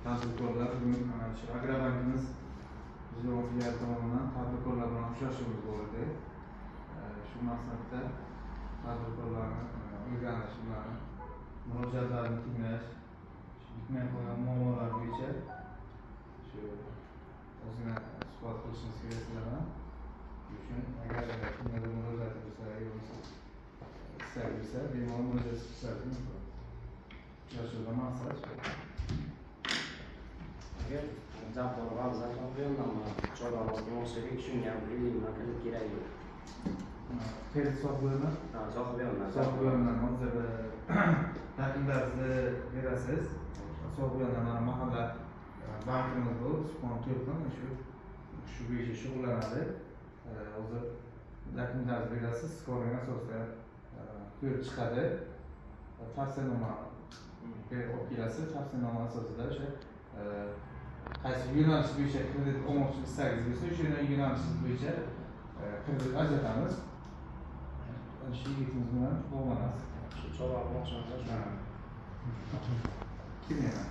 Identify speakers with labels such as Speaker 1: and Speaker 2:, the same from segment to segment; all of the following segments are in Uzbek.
Speaker 1: tadbirkorlar bugun shu Agrobankimiz Jizzax tomonidan tadbirkorlar bilan uchrashuvimiz bo'ldi. Shu maqsadda tadbirkorlarni o'rganish, ularni murojaatlarini tinglash, bitmay qolgan muammolar bo'yicha shu o'zini suhbat qilishimiz kerak sizlardan. Shuning uchun agar kimlarga murojaat bo'lsa yoki istak bo'lsa bemalol murojaat qilishlari mumkin. Uchrashuvda maqsad
Speaker 2: Zavqlar vazir topganman. Choralarni o'shaga tushungan bilimlar kirib kerak yo'q.
Speaker 1: Kredit sohibini sohibini hozir takliflarni berasiz. Sohibini mana mahalla bankimiz bor, Spon Turk'un shu bo'yicha shug'ullanadi. Hozir takliflarni berasiz, skoring asosida ko'rib chiqadi. Tavsiyanoma olib kelasiz, tavsiyanoma asosida o'sha qaysi yo'nalish bo'yicha kredit olmoqchi istagingiz bo'lsa, o'sha yo'nalishingiz bo'yicha kredit ajratamiz. Shu yigitimiz bilan bog'lanasiz.
Speaker 2: Shu choralar
Speaker 1: Kim yana?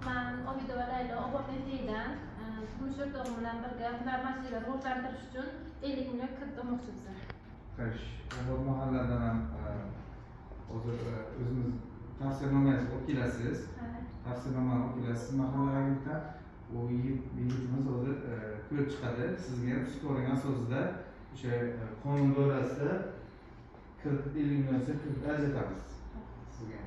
Speaker 3: Men Obidova Laylo, Obodnetiydan turmush o'rtog'im bilan birga hunarmandchilikni rivojlantirish uchun 50 million kredit olmoqchimiz.
Speaker 1: Xo'sh, Obod mahalladan ham hozir o'zimiz tavsiyanomani olib kelasiz. Tavsiyanomani olib kelasiz mahallaga. U yigitimiz hozir ko'rib chiqadi. Sizga ham skoring asosida o'sha qonun doirasida 50 million kredit ajratamiz sizga.